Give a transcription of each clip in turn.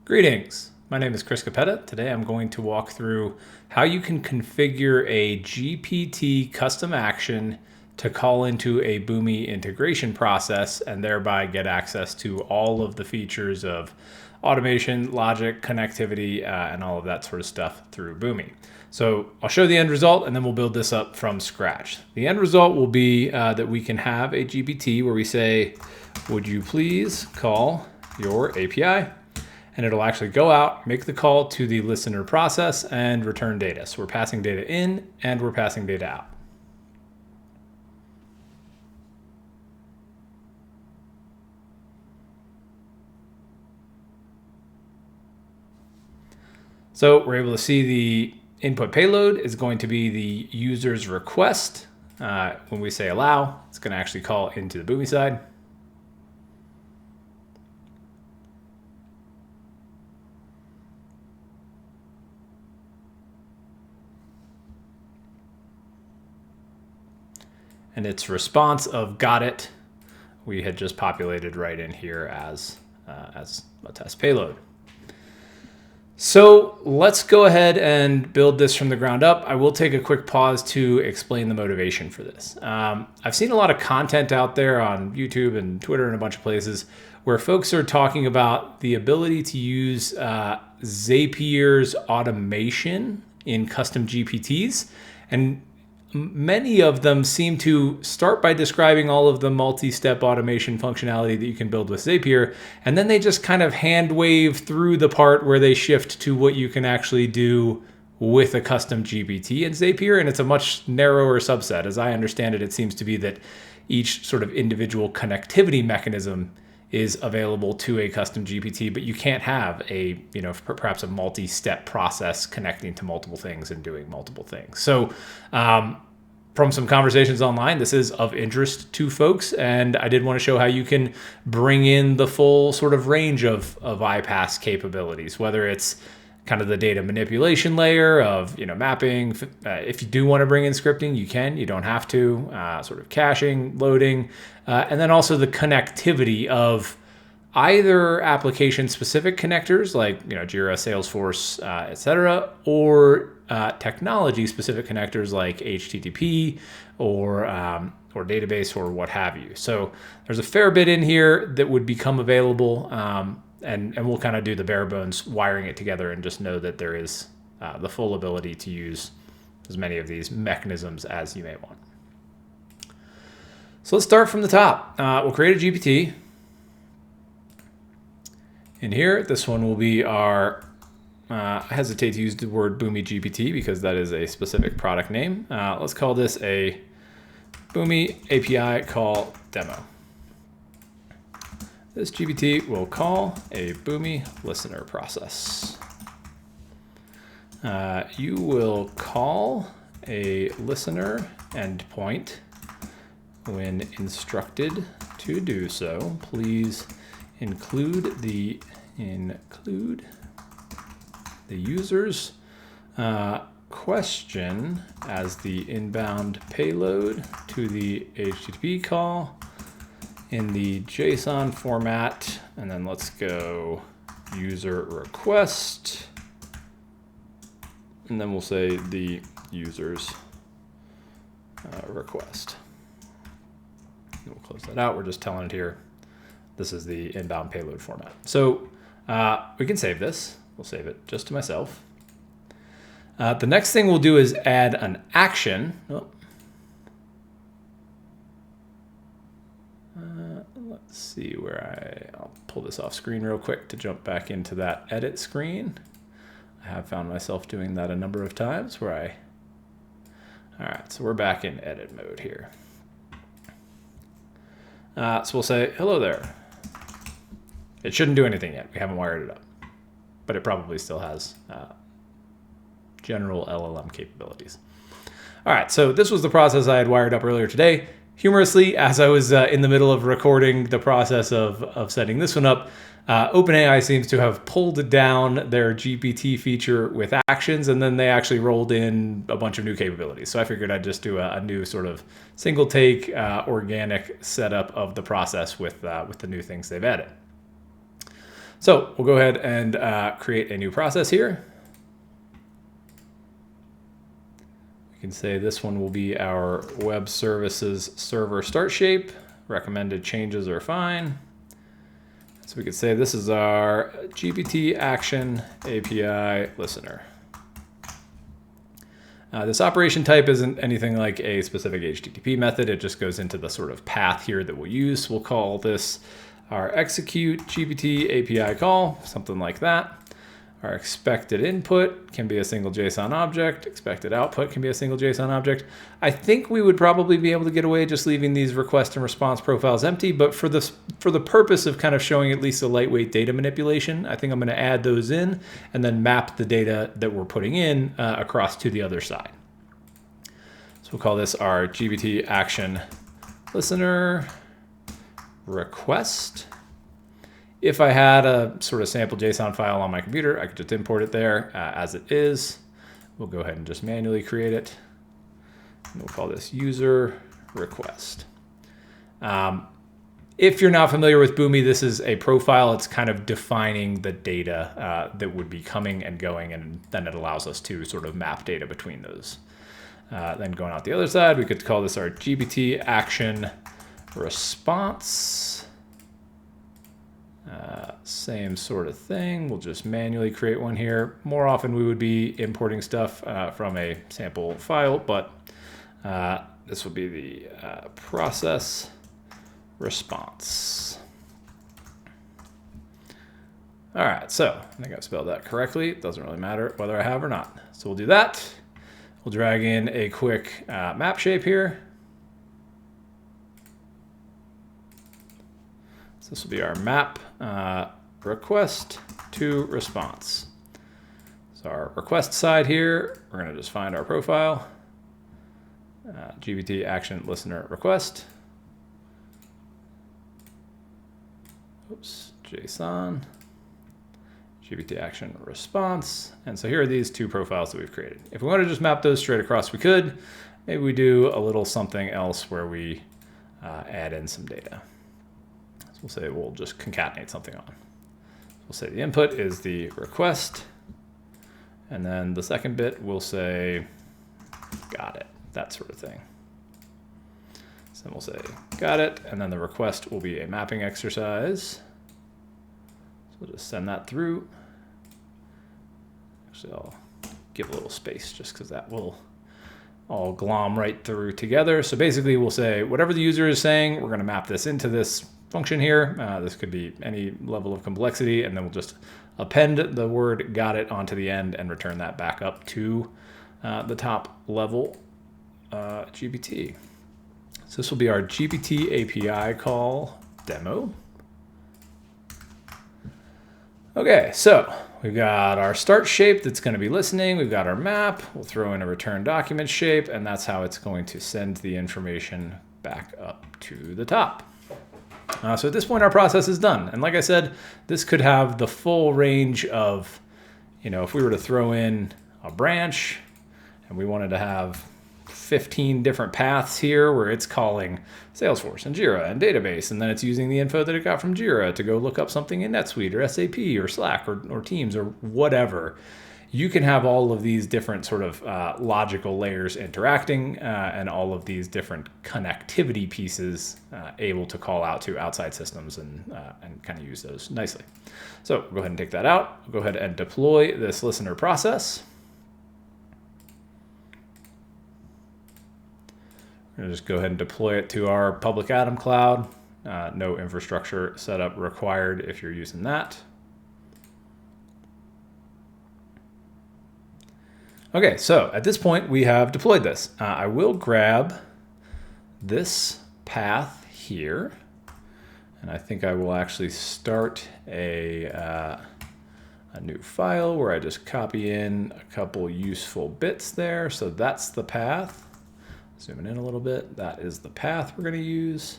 Greetings, my name is Chris Capetta. Today I'm going to walk through how you can configure a GPT custom action to call into a Boomi integration process and thereby get access to all of the features of automation, logic, connectivity, and all of that sort of stuff through Boomi. So I'll show the end result and then we'll build this up from scratch. The end result will be that we can have a GPT where we say, would you please call your API? And it'll actually go out, make the call to the listener process, and return data. So we're passing data in and we're passing data out. So we're able to see the input payload is going to be the user's request. When we say allow, it's going to actually call into the Boomi side. And its response of got it, we had just populated right in here as a test payload. So let's go ahead and build this from the ground up. I will take a quick pause to explain the motivation for this. I've seen a lot of content out there on YouTube and Twitter and a bunch of places where folks are talking about the ability to use Zapier's automation in custom GPTs. And many of them seem to start by describing all of the multi-step automation functionality that you can build with Zapier, and then they just kind of hand wave through the part where they shift to what you can actually do with a custom GPT in Zapier, and it's a much narrower subset. As I understand it, it seems to be that each sort of individual connectivity mechanism is available to a custom GPT, but you can't have a, perhaps a multi-step process connecting to multiple things and doing multiple things. So from some conversations online, this is of interest to folks, and I did want to show how you can bring in the full sort of range of iPaaS capabilities, whether it's kind of the data manipulation layer of mapping. If you do want to bring in scripting, you can. You don't have to. Sort of caching, loading, and then also the connectivity of either application-specific connectors like Jira, Salesforce, etc., or technology-specific connectors like HTTP or database or what have you. So there's a fair bit in here that would become available, and we'll kind of do the bare bones wiring it together and just know that there is the full ability to use as many of these mechanisms as you may want. So let's start from the top. We'll create a GPT. In here, this one will be our, I hesitate to use the word Boomi GPT because that is a specific product name. Let's call this a Boomi API call demo. This GPT will call a Boomi listener process. You will call a listener endpoint when instructed to do so. Please include the user's question as the inbound payload to the HTTP call in the JSON format, and then let's go user request, and then we'll say the user's request. And we'll close that out. We're just telling it here this is the inbound payload format. So we can save this. We'll save it just to myself. The next thing we'll do is add an action. Let's see where I'll pull this off screen real quick to jump back into that edit screen. I have found myself doing that a number of times all right, so we're back in edit mode here. So we'll say, hello there. It shouldn't do anything yet. We haven't wired it up, but it probably still has general LLM capabilities. All right, so this was the process I had wired up earlier today. Humorously, as I was in the middle of recording the process of setting this one up, OpenAI seems to have pulled down their GPT feature with actions, and then they actually rolled in a bunch of new capabilities. So I figured I'd just do a new sort of single take, organic setup of the process with the new things they've added. So we'll go ahead and create a new process here. We can say this one will be our web services server start shape. Recommended changes are fine. So we could say this is our GPT Action API listener. This operation type isn't anything like a specific HTTP method. It just goes into the sort of path here that we'll use. We'll call this our execute GPT API call, something like that. Our expected input can be a single JSON object. Expected output can be a single JSON object. I think we would probably be able to get away just leaving these request and response profiles empty, but for the purpose of kind of showing at least a lightweight data manipulation, I think I'm going to add those in and then map the data that we're putting in across to the other side. So we'll call this our GPT Action Listener Request. If I had a sort of sample JSON file on my computer, I could just import it there as it is. We'll go ahead and just manually create it. And we'll call this user request. If you're not familiar with Boomi, this is a profile. It's kind of defining the data that would be coming and going, and then it allows us to sort of map data between those. Then going out the other side, we could call this our GPT Action Response. Same sort of thing. We'll just manually create one here. More often we would be importing stuff from a sample file, but this will be the process response. All right, so I think I spelled that correctly. It doesn't really matter whether I have or not. So we'll do that. We'll drag in a quick map shape here. So this will be our map request to response. So our request side here, we're going to just find our profile, GPT Action Listener Request. Oops, JSON, GPT Action Response. And so here are these two profiles that we've created. If we want to just map those straight across, we could. Maybe we do a little something else where we add in some data. So we'll say we'll just concatenate something on. We'll say the input is the request. And then the second bit, we'll say, got it, that sort of thing. So then we'll say, got it. And then the request will be a mapping exercise. So we'll just send that through. Actually, I'll give a little space just because that will all glom right through together. So basically we'll say whatever the user is saying, we're going to map this into this function here. This could be any level of complexity, and then we'll just append the word got it onto the end and return that back up to the top level GPT. So this will be our GPT API call demo. Okay, so we've got our start shape that's going to be listening. We've got our map. We'll throw in a return document shape, and that's how it's going to send the information back up to the top. So at this point, our process is done. And like I said, this could have the full range of, if we were to throw in a branch and we wanted to have 15 different paths here where it's calling Salesforce and Jira and database, and then it's using the info that it got from Jira to go look up something in NetSuite or SAP or Slack or Teams or whatever. You can have all of these different sort of logical layers interacting and all of these different connectivity pieces able to call out to outside systems and kind of use those nicely. So we'll go ahead and take that out. We'll go ahead and deploy this listener process. We're going to just go ahead and deploy it to our public Atom cloud. No infrastructure setup required if you're using that. Okay, so at this point we have deployed this. I will grab this path here, and I think I will actually start a new file where I just copy in a couple useful bits there. So that's the path. Zooming in a little bit, that is the path we're going to use.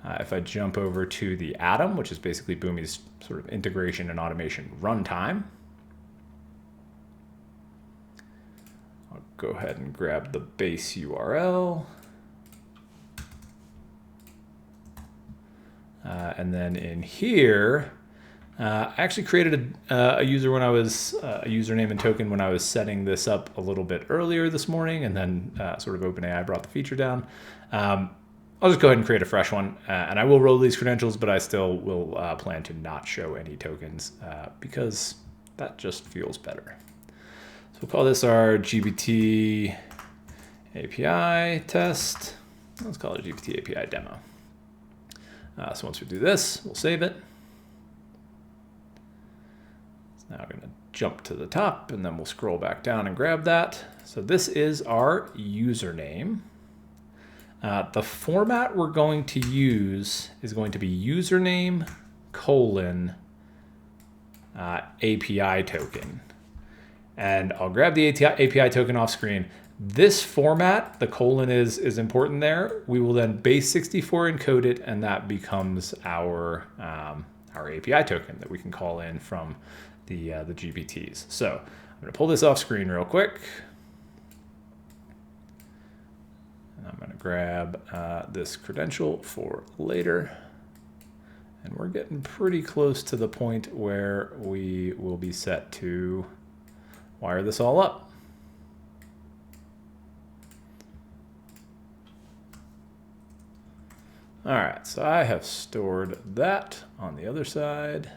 If I jump over to the Atom, which is basically Boomi's sort of integration and automation runtime, I'll go ahead and grab the base URL. And then in here, I actually created a user when I was a username and token when I was setting this up a little bit earlier this morning, and then sort of OpenAI brought the feature down. I'll just go ahead and create a fresh one, and I will roll these credentials, but I still will plan to not show any tokens because that just feels better. So we'll call this our GPT API test. Let's call it GPT API demo. So once we do this, we'll save it. Now we're going to jump to the top, and then we'll scroll back down and grab that. So this is our username. The format we're going to use is going to be username : API token. And I'll grab the API token off screen. This format, the colon is important there. We will then base64 encode it, and that becomes our API token that we can call in from the GPTs. So I'm going to pull this off screen real quick. And I'm going to grab this credential for later. And we're getting pretty close to the point where we will be set to wire this all up. All right, so I have stored that on the other side.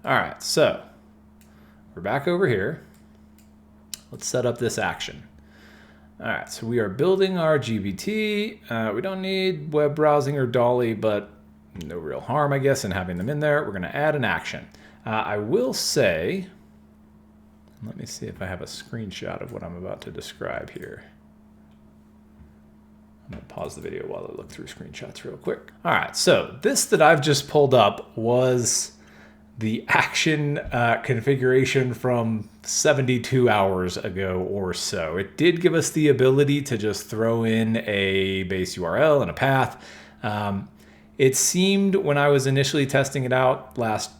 All right, so we're back over here. Let's set up this action. All right, so we are building our GPT. We don't need web browsing or Dolly, but no real harm, I guess, in having them in there. We're going to add an action. I will say, let me see if I have a screenshot of what I'm about to describe here. I'm going to pause the video while I look through screenshots real quick. All right, so this that I've just pulled up was the action configuration from 72 hours ago or so. It did give us the ability to just throw in a base URL and a path. It seemed when I was initially testing it out last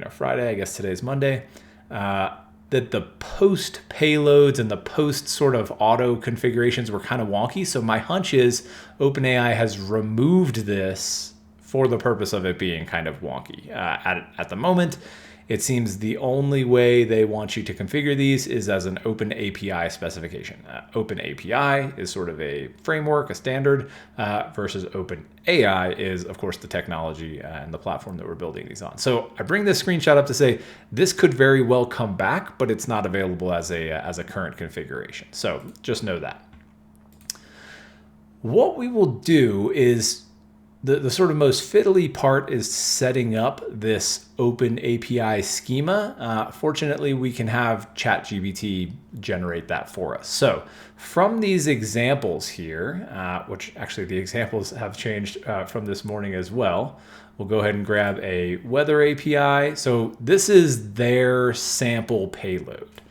Friday, I guess today's Monday, that the post payloads and the post sort of auto configurations were kind of wonky. So my hunch is OpenAI has removed this for the purpose of it being kind of wonky. At the moment, it seems the only way they want you to configure these is as an Open API specification. Open API is sort of a framework, a standard, versus Open AI is, of course, the technology and the platform that we're building these on. So I bring this screenshot up to say this could very well come back, but it's not available as a current configuration. So just know that. What we will do is the sort of most fiddly part is setting up this Open API schema. Fortunately, we can have ChatGPT generate that for us. So from these examples here, which actually the examples have changed from this morning as well, we'll go ahead and grab a weather API. So this is their sample payload.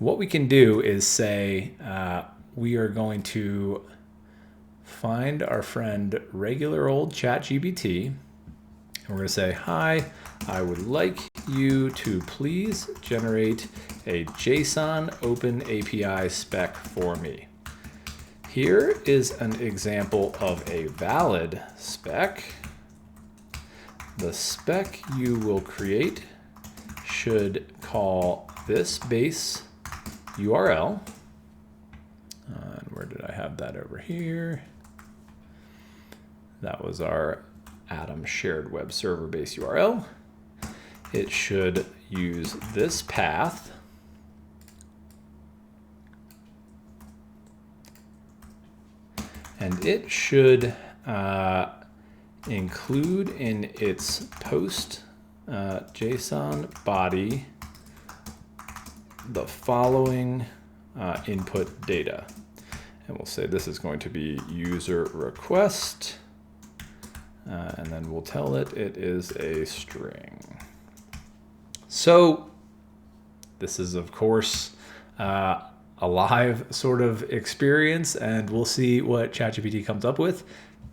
What we can do is say we are going to find our friend regular old ChatGPT, and we're going to say, hi, I would like you to please generate a JSON Open API spec for me. Here is an example of a valid spec. The spec you will create should call this base URL. And where did I have that over here? That was our Atom shared web server base URL. It should use this path. And it should include in its post JSON body the following input data. And we'll say this is going to be user request. And then we'll tell it is a string. So this is, of course, a live sort of experience, and we'll see what ChatGPT comes up with.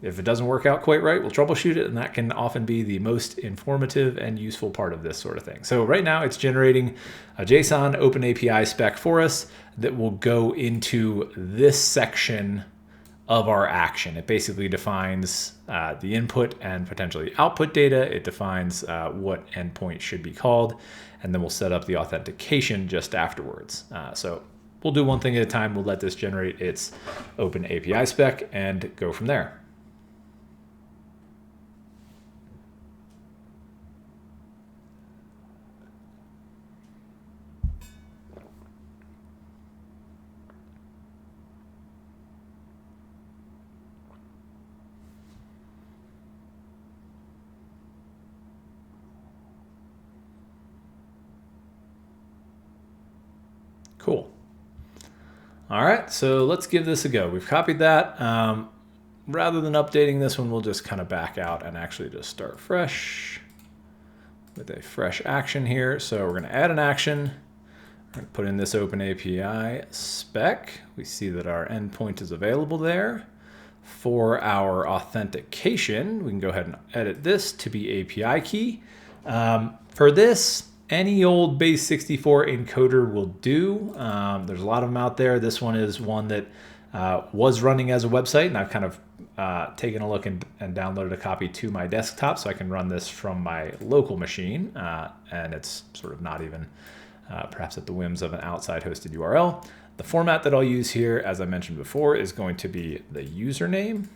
If it doesn't work out quite right, we'll troubleshoot it, and that can often be the most informative and useful part of this sort of thing. So right now it's generating a JSON Open API spec for us that will go into this section of our action. It basically defines the input and potentially output data. It defines what endpoint should be called, and then we'll set up the authentication just afterwards. So we'll do one thing at a time. We'll let this generate its open API spec and go from there. Cool. All right, so let's give this a go. We've copied that. Rather than updating this one, we'll just kind of back out and actually just start fresh with a fresh action here. So we're going to add an action. We're going to put in this open API spec. We see that our endpoint is available there. For our authentication, we can go ahead and edit this to be API key. For this, any old base 64 encoder will do. There's a lot of them out there. This one is one that was running as a website, and I've kind of taken a look and downloaded a copy to my desktop so I can run this from my local machine. And it's sort of not even perhaps at the whims of an outside hosted URL. The format that I'll use here, as I mentioned before, is going to be the username,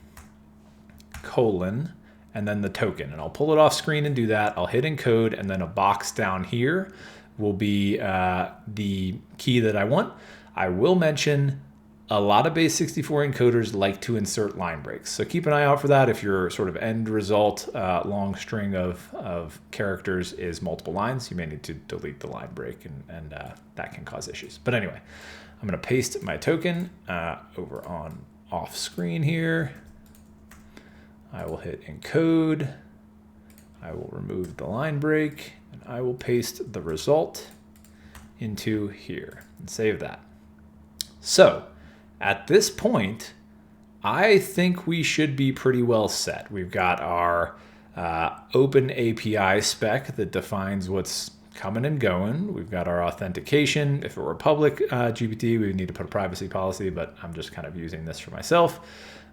colon, and then the token. And I'll pull it off screen and do that. I'll hit encode, and then a box down here will be the key that I want. I will mention a lot of base 64 encoders like to insert line breaks. So keep an eye out for that. If your sort of end result long string of characters is multiple lines, you may need to delete the line break, and that can cause issues. But anyway, I'm going to paste my token over on off screen here. I will hit encode, I will remove the line break, and I will paste the result into here and save that. So at this point, I think we should be pretty well set. We've got our open API spec that defines what's coming and going. We've got our authentication. If it were public GPT, we would need to put a privacy policy, but I'm just kind of using this for myself.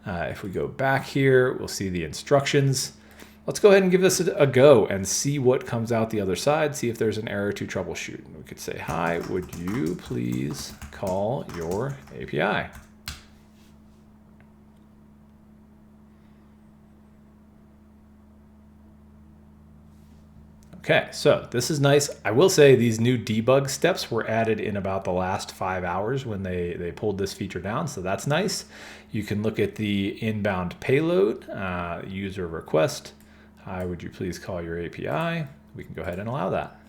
If we go back here, we'll see the instructions. Let's go ahead and give this a go and see what comes out the other side, see if there's an error to troubleshoot. We could say, hi, would you please call your API? Okay, so this is nice. I will say these new debug steps were added in about the last 5 hours when they pulled this feature down, so that's nice. You can look at the inbound payload, user request. Hi, would you please call your API? We can go ahead and allow that.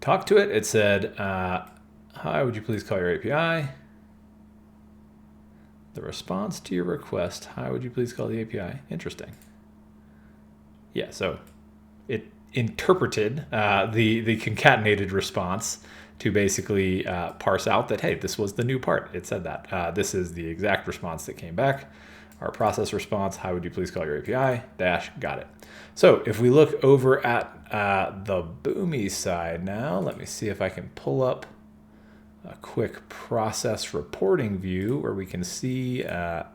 Talk to it. It said, hi, would you please call your API? The response to your request, hi, would you please call the API? Interesting. Yeah, so it interpreted the concatenated response to basically parse out that, hey, this was the new part. It said that. This is the exact response that came back. Our process response, hi, would you please call your API? Dash, got it. So if we look over at the Boomi side now, let me see if I can pull up a quick process reporting view where we can see that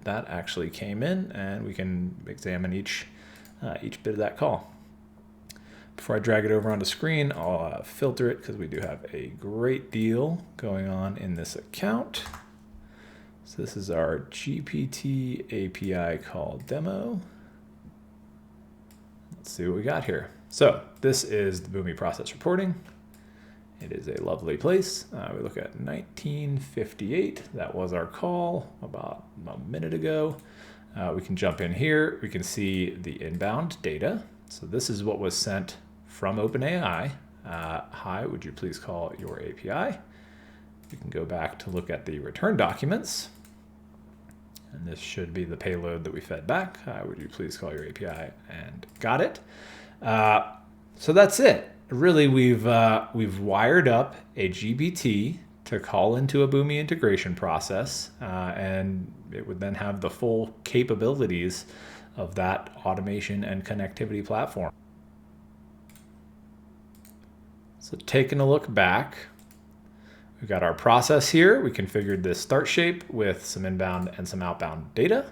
actually came in, and we can examine each bit of that call. Before I drag it over onto screen, I'll filter it because we do have a great deal going on in this account. So this is our GPT API call demo. Let's see what we got here. So this is the Boomi process reporting. It is a lovely place. We look at 1958. That was our call about a minute ago. We can jump in here. We can see the inbound data. So this is what was sent from OpenAI. Hi, would you please call your API? We can go back to look at the return documents. And this should be the payload that we fed back. Hi, would you please call your API? And got it. So that's it. Really, we've wired up a GPT to call into a Boomi integration process, and it would then have the full capabilities of that automation and connectivity platform. So taking a look back, We got our process here. We configured this start shape with some inbound and some outbound data.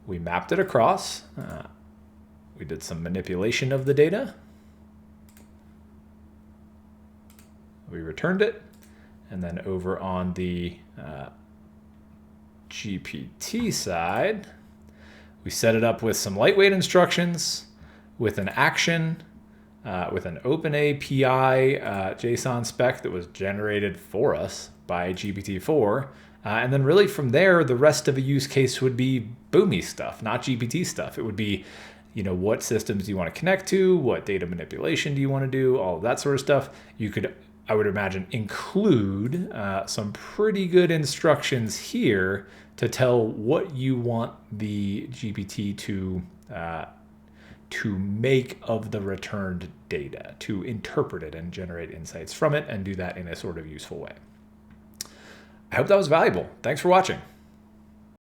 We mapped it across. We did some manipulation of the data. We returned it. And then over on the GPT side, we set it up with some lightweight instructions, with an action, with an OpenAPI JSON spec that was generated for us by GPT-4. And then really from there, the rest of a use case would be Boomi stuff, not GPT stuff. It would be, what systems do you want to connect to? What data manipulation do you want to do? All of that sort of stuff. You could, I would imagine, include some pretty good instructions here to tell what you want the GPT to make of the returned data, to interpret it and generate insights from it and do that in a sort of useful way. I hope that was valuable. Thanks for watching.